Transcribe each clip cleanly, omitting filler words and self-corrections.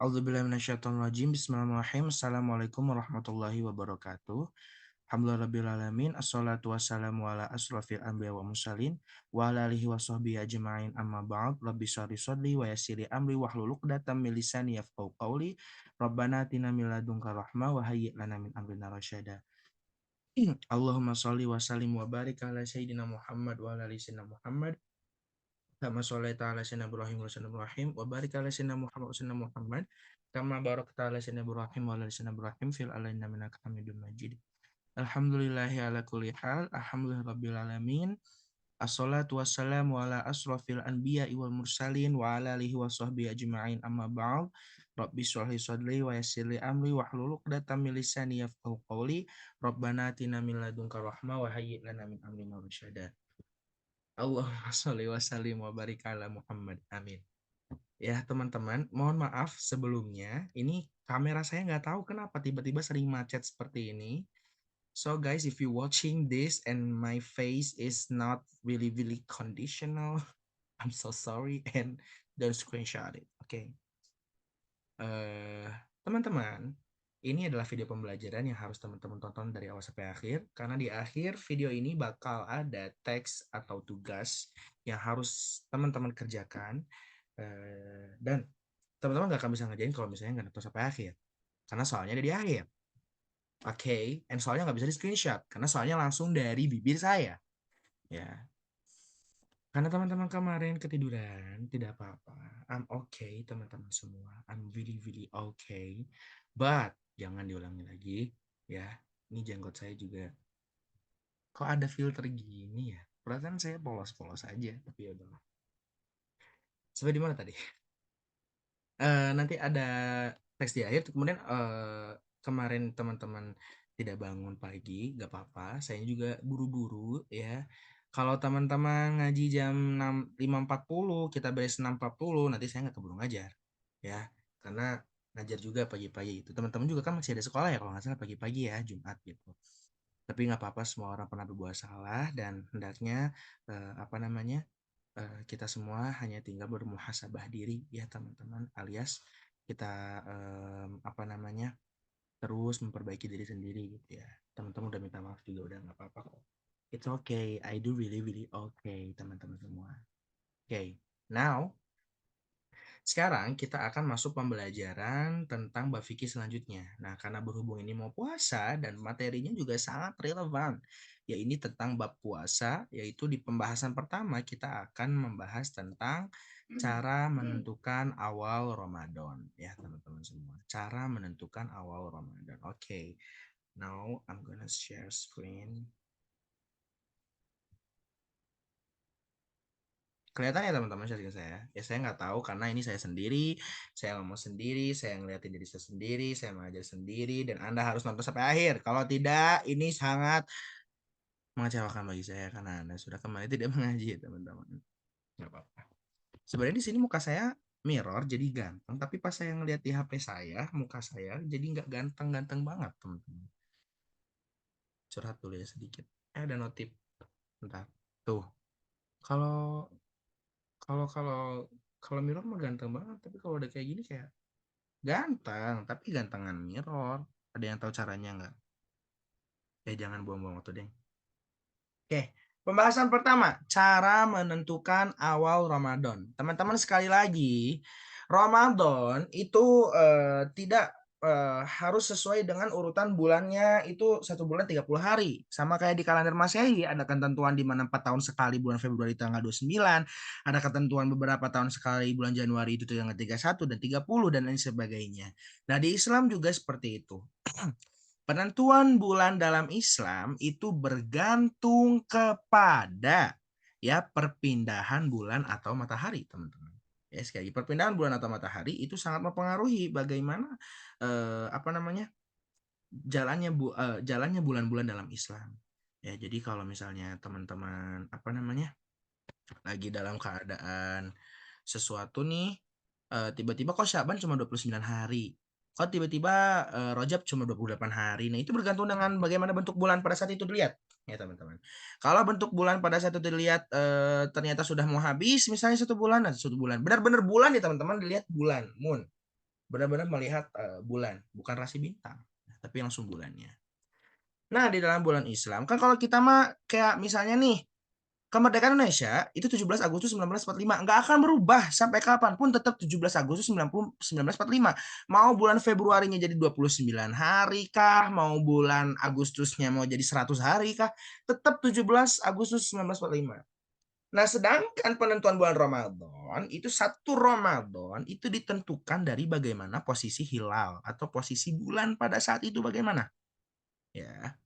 A'udzubillahi minasyaitonirrajim. Bismillahirrahmanirrahim. Assalamualaikum warahmatullahi wabarakatuh. Alhamdulillahirabbil alamin. Assalatu wassalamu ala asrofil anbiya wa mursalin wa ala alihi wa sahbihi ajma'in amma ba'd. Rabbi shrah sadri wa yassir li amri wahlul 'uqdatam min lisani yafqahu qawli. Rabbana atina min ladunka rahmah wa hayyi' lana min amrina rasyada. Allahumma shalli wa sallim wa barik ala sayyidina Muhammad wa ala ali sayyidina Muhammad. Kama sholaita ala sayyidina Ibrahim wa sayyidina Ibrahim wa barik ala sayyidina Muhammad wa sayyidina Muhammad kama barakta ala sayyidina Ibrahim wa ala sayyidina Ibrahim fil alamin innaka Hamidum Majid. Alhamdulillahi ala kulli hal, alhamdulillahirabbil alamin. Assalatu wassalamu ala asrofil anbiya wal mursalin wa ala alihi wa sahbihi ajma'in amma ba'd. Rabbi shrah li sadri wa yassir li amri wahlul 'uqdatam min lisani yafqahu qawli. Rabbana atina min ladunka rahmah wa hayyi' lana min amrina rasyada. Allahumma sholli wa sallim wa barik ala Muhammad. Amin. Ya teman-teman, mohon maaf sebelumnya. Ini kamera saya nggak tahu kenapa tiba-tiba sering macet seperti ini. So guys, if you watching this and my face is not really conditional, I'm so sorry and don't screenshot it. Oke. Teman-teman, ini adalah video pembelajaran yang harus teman-teman tonton dari awal sampai akhir, karena di akhir video ini bakal ada teks atau tugas yang harus teman-teman kerjakan, dan teman-teman nggak akan bisa ngerjain kalau misalnya nggak nonton sampai akhir, karena soalnya ada di akhir. Oke, and soalnya nggak bisa di screenshot, karena soalnya langsung dari bibir saya. Ya, karena teman-teman kemarin ketiduran, tidak apa-apa. I'm okay, teman-teman semua. I'm really okay. But jangan diulangi lagi, ya. Ini jenggot saya juga. Kok ada filter gini ya? Perasaan saya polos-polos aja, tapi ya udah. Sampai di mana tadi? Nanti ada teks di akhir. Kemudian kemarin teman-teman tidak bangun pagi, gak apa-apa. Saya juga buru-buru ya. Kalau teman-teman ngaji jam 5.40, kita beres 6.40, nanti saya nggak keburu ngajar ya. Karena ngajar juga pagi-pagi itu. Teman-teman juga kan masih ada sekolah ya kalau nggak salah pagi-pagi ya, Jumat gitu. Tapi nggak apa-apa, semua orang pernah berbuat salah dan hendaknya kita semua hanya tinggal bermuhasabah diri ya teman-teman, alias kita terus memperbaiki diri sendiri gitu ya. Teman-teman udah minta maaf juga udah nggak apa-apa kok. It's okay, I do really okay teman-teman semua. Okay, now sekarang kita akan masuk pembelajaran tentang bab fikih selanjutnya. Nah, karena berhubung ini mau puasa dan materinya juga sangat relevan, ya ini tentang bab puasa, yaitu di pembahasan pertama kita akan membahas tentang cara menentukan awal Ramadan. Ya, teman-teman semua. Cara menentukan awal Ramadan. Oke. Now I'm gonna share screen. Kelihatan ya teman-teman sharing saya? Ya saya nggak tahu karena ini saya sendiri, saya ngomong sendiri, saya ngeliatin diri saya sendiri, saya mengajar sendiri, dan Anda harus nonton sampai akhir. Kalau tidak, ini sangat mengecewakan bagi saya karena Anda sudah kembali tidak mengaji teman-teman. Nggak apa-apa. Sebenarnya di sini muka saya mirror jadi ganteng, tapi pas saya ngeliat di HP saya, muka saya jadi nggak ganteng-ganteng banget teman-teman. Curhat dulu ya sedikit. Ada notif. Bentar. Tuh. Kalau kalau kalau kalau mirror mah ganteng banget, tapi kalau udah kayak gini kayak ganteng, tapi gantengan mirror. Ada yang tahu caranya nggak? Jangan buang-buang waktu deh. Oke, pembahasan pertama, cara menentukan awal Ramadan. Teman-teman sekali lagi, Ramadan itu tidak harus sesuai dengan urutan bulannya, itu 1 bulan 30 hari. Sama kayak di kalender Masehi, ada ketentuan di mana 4 tahun sekali bulan Februari tanggal 29, ada ketentuan beberapa tahun sekali bulan Januari itu tanggal 31 dan 30 dan lain sebagainya. Nah, di Islam juga seperti itu. Penentuan bulan dalam Islam itu bergantung kepada ya perpindahan bulan atau matahari, teman-teman. Ya, sekali lagi, perpindahan bulan atau matahari itu sangat mempengaruhi bagaimana jalannya bulan-bulan dalam Islam. Ya, jadi kalau misalnya teman-teman lagi dalam keadaan sesuatu nih, tiba-tiba kok Syaban cuma 29 hari, kok tiba-tiba Rajab cuma 28 hari. Nah, itu bergantung dengan bagaimana bentuk bulan pada saat itu dilihat ya teman-teman. Kalau bentuk bulan pada saat itu dilihat ternyata sudah mau habis, misalnya 1 bulan, benar-benar bulan ya teman-teman, dilihat bulan moon benar-benar melihat bulan, bukan rasi bintang, tapi langsung bulannya. Nah, di dalam bulan Islam kan kalau kita mah kayak misalnya nih, kemerdekaan Indonesia itu 17 Agustus 1945 nggak akan berubah sampai kapanpun, tetap 17 Agustus 1945. Mau bulan Februarinya jadi 29 hari kah, mau bulan Agustusnya mau jadi 100 hari kah, tetap 17 Agustus 1945. Nah, sedangkan penentuan bulan Ramadan itu satu Ramadan itu ditentukan dari bagaimana posisi hilal atau posisi bulan pada saat itu bagaimana. Ya,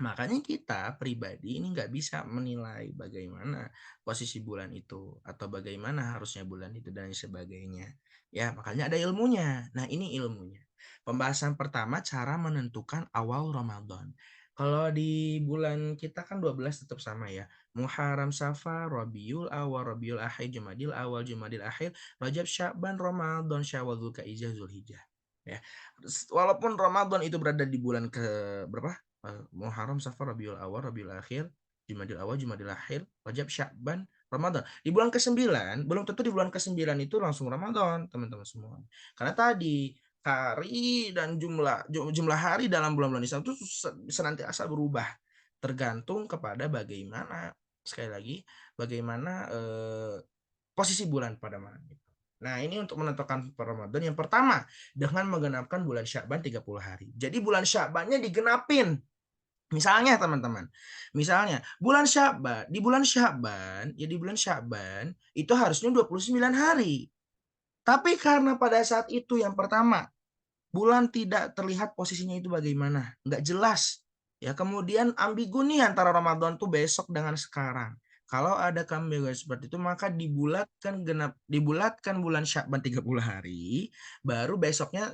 makanya kita pribadi ini nggak bisa menilai bagaimana posisi bulan itu atau bagaimana harusnya bulan itu dan sebagainya. Ya, makanya ada ilmunya. Nah, ini ilmunya. Pembahasan pertama cara menentukan awal Ramadan. Kalau di bulan kita kan 12 tetap sama ya. Muharram, Safar, Rabiul Awal, Rabiul Akhir, Jumadil Awal, Jumadil Akhir, Rajab, Sya'ban, Ramadan, Syawal, Dzulqa'dah, Zulhijjah. Ya. Walaupun Ramadan itu berada di bulan ke berapa? Muharram, Safar, Rabiul Awal, Rabiul Akhir, Jumadil Awal, Jumadil Akhir, Rajab, Sya'ban, Ramadan. Di bulan ke-9, belum tentu di bulan ke-9 itu langsung Ramadan, teman-teman semua. Karena tadi hari dan jumlah hari dalam bulan-bulan Islam itu senantiasa berubah tergantung kepada bagaimana sekali lagi bagaimana posisi bulan pada malam itu. Nah, ini untuk menentukan Ramadan yang pertama dengan menggenapkan bulan Sya'ban 30 hari. Jadi bulan Sya'bannya digenapin. Misalnya teman-teman, misalnya bulan Sya'ban, ya di bulan Sya'ban itu harusnya 29 hari. Tapi karena pada saat itu yang pertama, bulan tidak terlihat posisinya itu bagaimana, nggak jelas. Ya, kemudian ambigu nih antara Ramadan tuh besok dengan sekarang. Kalau ada keambiguan seperti itu, maka dibulatkan bulan Sya'ban 30 hari, baru besoknya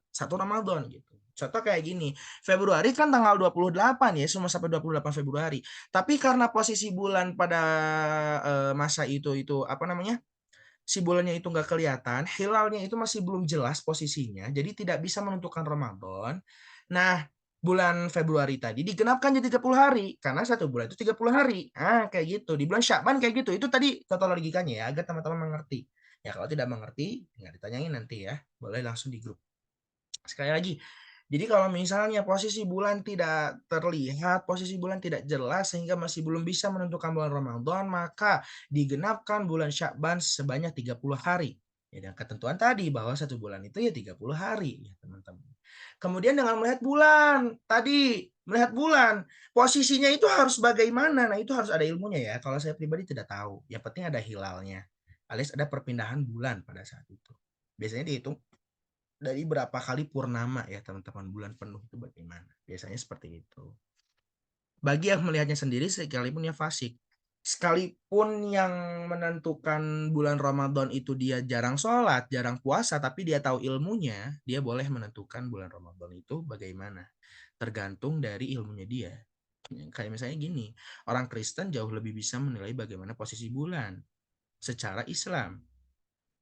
satu Ramadan gitu. Contoh kayak gini, Februari kan tanggal 28 ya, cuma sampai 28 Februari. Tapi karena posisi bulan pada masa itu apa namanya? Si bulannya itu nggak kelihatan, hilalnya itu masih belum jelas posisinya, jadi tidak bisa menentukan Ramadan. Nah, bulan Februari tadi digenapkan jadi 30 hari, karena satu bulan itu 30 hari. Ah, kayak gitu. Di bulan Syakban kayak gitu. Itu tadi contoh logikanya ya, agar teman-teman mengerti. Ya, kalau tidak mengerti, nggak ditanyain nanti ya. Boleh langsung di grup. Sekali lagi, jadi kalau misalnya posisi bulan tidak terlihat, posisi bulan tidak jelas sehingga masih belum bisa menentukan bulan Ramadan, maka digenapkan bulan Syakban sebanyak 30 hari. Ya, dan ketentuan tadi bahwa satu bulan itu ya 30 hari, ya teman-teman. Kemudian dengan melihat bulan, tadi melihat bulan, posisinya itu harus bagaimana? Nah, itu harus ada ilmunya ya. Kalau saya pribadi tidak tahu. Yang penting ada hilalnya, alias ada perpindahan bulan pada saat itu. Biasanya dihitung dari berapa kali purnama ya teman-teman, bulan penuh itu bagaimana biasanya seperti itu. Bagi yang melihatnya sendiri sekalipun ya fasik, sekalipun yang menentukan bulan Ramadan itu dia jarang sholat jarang puasa, tapi dia tahu ilmunya, dia boleh menentukan bulan Ramadan itu bagaimana, tergantung dari ilmunya dia. Kayak misalnya gini, orang Kristen jauh lebih bisa menilai bagaimana posisi bulan secara Islam,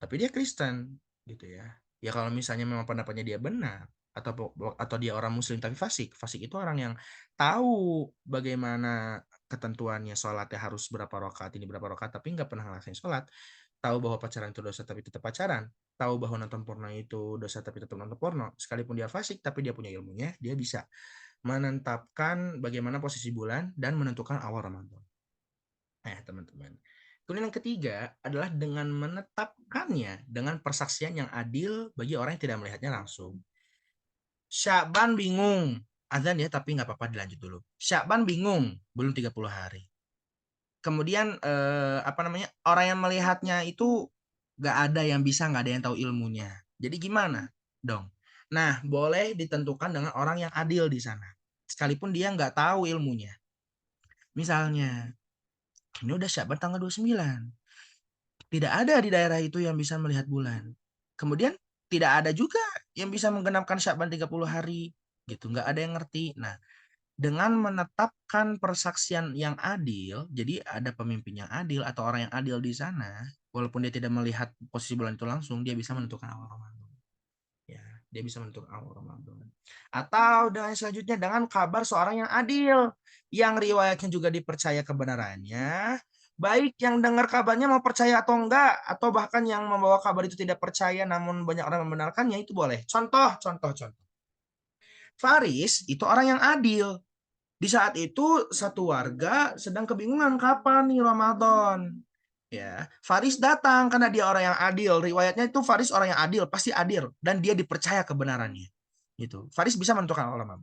tapi dia Kristen gitu ya. Ya kalau misalnya memang pendapatnya dia benar, atau dia orang muslim tapi fasik. Fasik itu orang yang tahu bagaimana ketentuannya, sholatnya harus berapa rakaat, ini berapa rakaat, tapi nggak pernah ngelaksanain sholat. Tahu bahwa pacaran itu dosa tapi tetap pacaran. Tahu bahwa nonton porno itu dosa tapi tetap nonton porno. Sekalipun dia fasik tapi dia punya ilmunya, dia bisa menetapkan bagaimana posisi bulan dan menentukan awal Ramadan. Teman-teman. Kemudian yang ketiga adalah dengan menetapkannya dengan persaksian yang adil bagi orang yang tidak melihatnya langsung. Syakban bingung, azan ya tapi nggak apa-apa dilanjut dulu. Syakban bingung, belum 30 hari. Kemudian apa namanya, orang yang melihatnya itu nggak ada yang bisa, nggak ada yang tahu ilmunya. Jadi gimana dong? Nah, boleh ditentukan dengan orang yang adil di sana. Sekalipun dia nggak tahu ilmunya. Misalnya, ini udah Syakban tanggal 29. Tidak ada di daerah itu yang bisa melihat bulan. Kemudian tidak ada juga yang bisa menggenapkan Syakban 30 hari. Gitu, nggak ada yang ngerti. Nah, dengan menetapkan persaksian yang adil, jadi ada pemimpin yang adil atau orang yang adil di sana, walaupun dia tidak melihat posisi bulan itu langsung, dia bisa menentukan awal Ramadan. Ya, dia bisa menentukan awal Ramadan. Atau dengan selanjutnya dengan kabar seorang yang adil, yang riwayatnya juga dipercaya kebenarannya, Baik yang dengar kabarnya mau percaya atau enggak, atau bahkan yang membawa kabar itu tidak percaya namun banyak orang membenarkannya, itu boleh. Contoh. Faris itu orang yang adil. Di saat itu satu warga sedang kebingungan kapan nih Ramadan. Ya, Faris datang karena dia orang yang adil. Riwayatnya itu Faris orang yang adil, pasti adil dan dia dipercaya kebenarannya. Gitu. Faris bisa menentukan ulama.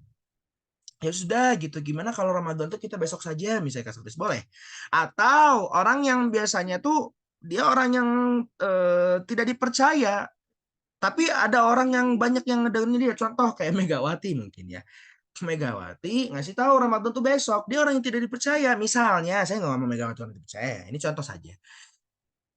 Ya sudah gitu. Gimana kalau Ramadan tuh kita besok saja misalnya Kak Faris boleh. Atau orang yang biasanya tuh dia orang yang tidak dipercaya, tapi ada orang yang banyak yang ngedengerin dia. Contoh kayak Megawati mungkin ya. Megawati ngasih tahu Ramadan tuh besok, dia orang yang tidak dipercaya. Misalnya, saya nggak ngomong Megawati orang yang dipercaya, ini contoh saja.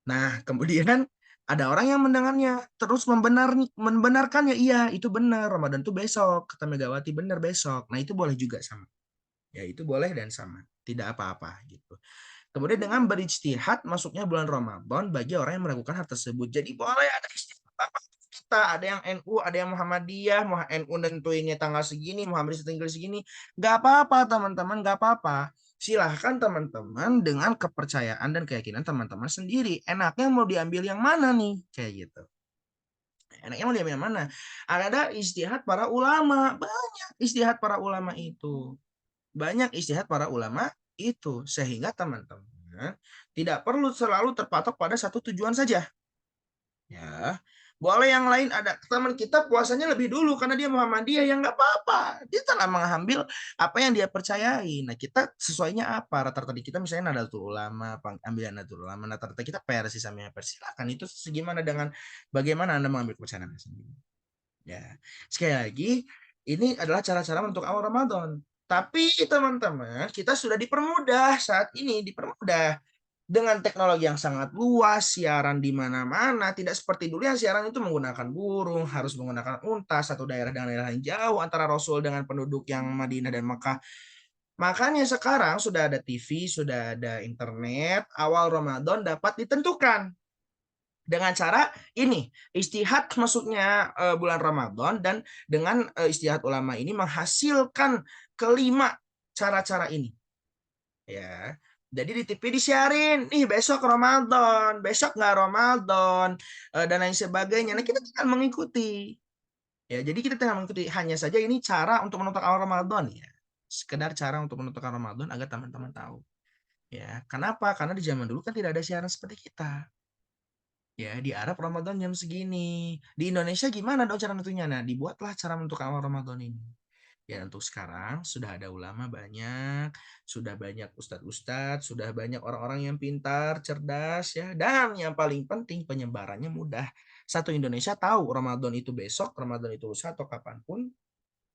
Nah, kemudian ada orang yang mendengarnya, terus membenarkannya, iya itu benar, Ramadan tuh besok, kata Megawati benar besok. Nah itu boleh juga sama, ya itu boleh dan sama, tidak apa-apa gitu. Kemudian dengan berijtihad masuknya bulan Ramadan bagi orang yang meragukan hal tersebut. Jadi boleh ada istilah kita, ada yang NU, ada yang Muhammadiyah, NU nentuinnya tanggal segini, Muhammadiyah tanggal segini. Gak apa-apa teman-teman, gak apa-apa. Silahkan teman-teman dengan kepercayaan dan keyakinan teman-teman sendiri. Enaknya mau diambil yang mana nih? Kayak gitu. Enaknya mau diambil yang mana? Ada istihad para ulama. Banyak istihad para ulama itu. Banyak istihad para ulama itu. Sehingga teman-teman tidak perlu selalu terpatok pada satu tujuan saja. Ya, boleh yang lain ada teman kita puasanya lebih dulu karena dia Muhammadiyah yang nggak apa-apa. Dia telah mengambil apa yang dia percayai. Nah, kita sesuainya apa? Rata-rata di kita misalnya Nahdlatul Ulama, ambil Nahdlatul Ulama, rata-rata kita Persis sama persilakan. Itu segimana dengan bagaimana Anda mengambil kepercayaan Anda sendiri. Ya, sekali lagi ini adalah cara-cara untuk awal Ramadan. Tapi teman-teman, kita sudah dipermudah saat ini, dipermudah dengan teknologi yang sangat luas, siaran di mana-mana, tidak seperti dulu yang siaran itu menggunakan burung, harus menggunakan unta, satu daerah dengan daerah yang jauh antara Rasul dengan penduduk yang Madinah dan Makkah. Makanya sekarang sudah ada TV, sudah ada internet, awal Ramadan dapat ditentukan dengan cara ini istihad masuknya bulan Ramadan dan dengan istihad ulama ini menghasilkan kelima cara-cara ini ya. Jadi di TV disiarin, nih besok Ramadan, besok nggak Ramadan, dan lain sebagainya. Nah kita tinggal mengikuti. Ya, jadi kita tinggal mengikuti. Hanya saja ini cara untuk menentukan awal Ramadan ya. Sekedar cara untuk menentukan Ramadan agar teman-teman tahu. Ya, kenapa? Karena di zaman dulu kan tidak ada siaran seperti kita. Ya, di Arab Ramadan jam segini. Di Indonesia gimana dong cara nentunya? Nah, dibuatlah cara menentukan awal Ramadan ini. Ya, untuk sekarang sudah ada ulama banyak, sudah banyak ustadz-ustadz, sudah banyak orang-orang yang pintar, cerdas, ya. Dan yang paling penting penyebarannya mudah. Satu Indonesia tahu Ramadan itu besok, Ramadan itu lusa atau kapanpun,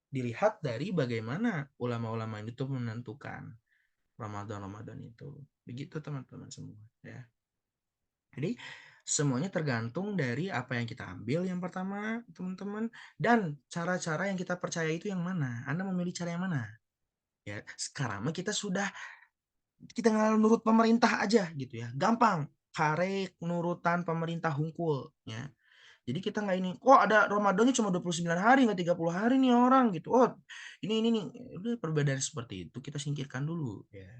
dilihat dari bagaimana ulama-ulama itu menentukan Ramadan-Ramadan itu. Begitu teman-teman semua, ya. Jadi semuanya tergantung dari apa yang kita ambil yang pertama, teman-teman, dan cara-cara yang kita percaya itu yang mana. Anda memilih cara yang mana? Ya, sekarang mah kita nggak nurut pemerintah aja gitu ya. Gampang. Karek nurutan pemerintah hungkul ya. Jadi kita nggak ini, kok ada Ramadannya cuma 29 hari, nggak 30 hari nih orang gitu. Oh, ini nih. Udah perbedaan seperti itu kita singkirkan dulu ya.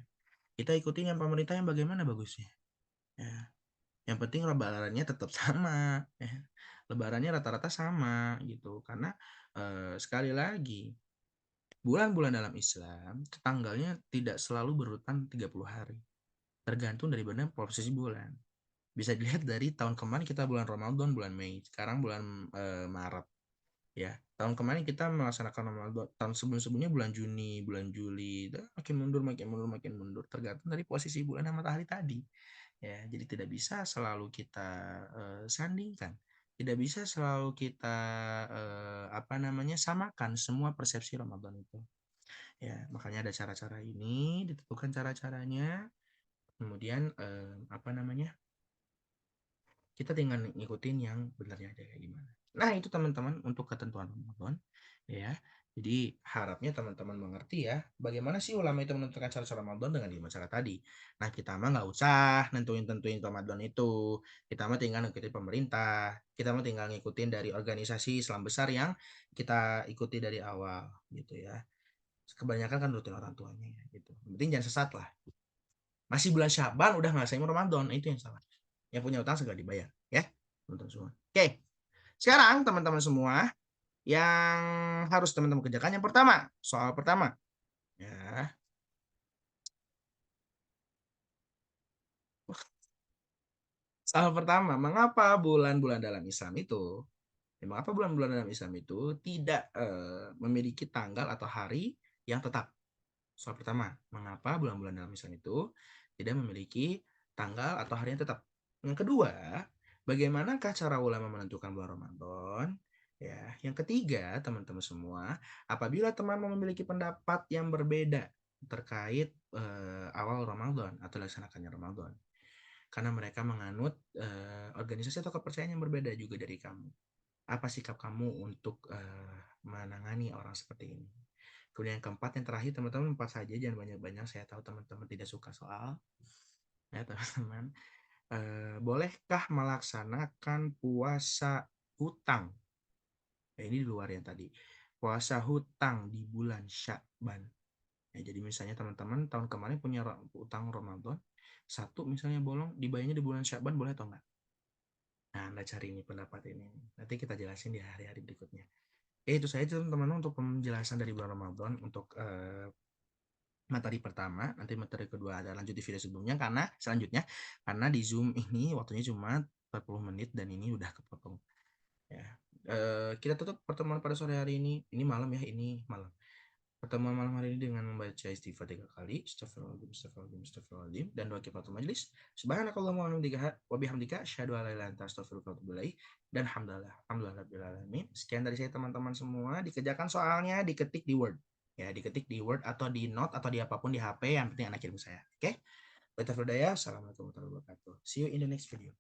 Kita ikutin yang pemerintah yang bagaimana bagusnya. Ya. Yang penting lebarannya tetap sama, ya. Lebarannya rata-rata sama gitu. Karena sekali lagi, bulan-bulan dalam Islam tanggalnya tidak selalu berurutan 30 hari. Tergantung dari benar posisi bulan. Bisa dilihat dari tahun kemarin kita bulan Ramadan, bulan Mei. Sekarang bulan Maret. Ya, tahun kemarin kita melaksanakan Ramadan. Tahun sebelum-sebelumnya bulan Juni, bulan Juli. Makin mundur, makin mundur, makin mundur. Tergantung dari posisi bulan dan matahari tadi. Ya, jadi tidak bisa selalu kita sandingkan, tidak bisa selalu kita apa namanya samakan semua persepsi Ramadan itu. Ya, makanya ada cara-cara ini, ditentukan cara-caranya, kemudian apa namanya kita tinggal ngikutin yang benarnya aja kayak gimana. Nah, itu teman-teman untuk ketentuan Ramadan ya. Jadi harapnya teman-teman mengerti ya, bagaimana sih ulama itu menentukan cara-cara Ramadan dengan lima cara tadi. Nah, kita mah nggak usah nentuin-tentuin Ramadan itu. Kita mah tinggal ngikutin pemerintah. Kita mah tinggal ngikutin dari organisasi Islam besar yang kita ikuti dari awal gitu ya. Kebanyakan kan rutin orang tuanya gitu. Yang penting jangan sesat lah. Masih bulan Syaban udah ngerasain Ramadan, itu yang salah. Yang punya utang segera dibayar, ya teman-teman semua. Oke, sekarang teman-teman semua yang harus teman-teman kerjakan yang pertama, soal pertama, ya. Soal pertama, mengapa bulan-bulan dalam Islam itu, mengapa bulan-bulan dalam Islam itu tidak memiliki tanggal atau hari yang tetap? Soal pertama, mengapa bulan-bulan dalam Islam itu tidak memiliki tanggal atau hari yang tetap? Yang kedua, bagaimanakah cara ulama menentukan bulan Ramadan? Ya, yang ketiga, teman-teman semua, apabila teman memiliki pendapat yang berbeda terkait awal Ramadan atau dilaksanakannya Ramadan, karena mereka menganut organisasi atau kepercayaan yang berbeda juga dari kamu. Apa sikap kamu untuk menangani orang seperti ini? Kemudian yang keempat, yang terakhir teman-teman, empat saja, jangan banyak-banyak. Saya tahu teman-teman tidak suka soal, ya teman-teman. Bolehkah melaksanakan puasa hutang? Ya, ini di luar yang tadi. Puasa hutang di bulan Syakban. Ya, jadi misalnya teman-teman tahun kemarin punya utang Ramadan, satu misalnya bolong, dibayarnya di bulan Syakban, boleh atau enggak? Nah, Anda cari ini pendapat ini. Nanti kita jelasin di hari-hari berikutnya. Itu saja teman-teman untuk penjelasan dari bulan Ramadan untuk materi pertama. Nanti materi kedua ada lanjut di video sebelumnya karena selanjutnya karena di Zoom ini waktunya cuma 40 menit dan ini udah kepotong. Ya. Kita tutup pertemuan pada sore hari ini. Ini malam ya, ini malam. Pertemuan malam hari ini dengan membaca istighfar 3 kali, astagfirullahaladzim, astagfirullahaladzim, astagfirullahaladzim, dan doa kifaratul majlis. Subhanakallahumma wa bihamdika, asyhadu an la ilaha illa anta, astaghfiruka wa atubu ilaik. Dan alhamdulillah, alhamdulillah rabbil alamin. Sekian dari saya teman-teman semua, dikerjakan soalnya, diketik di Word. Ya, diketik di Word atau di Note atau di apapun di HP, yang penting anak kirim saya. Oke? Wabillahi taufiq wal hidayah. Assalamualaikum warahmatullahi wabarakatuh. See you in the next video.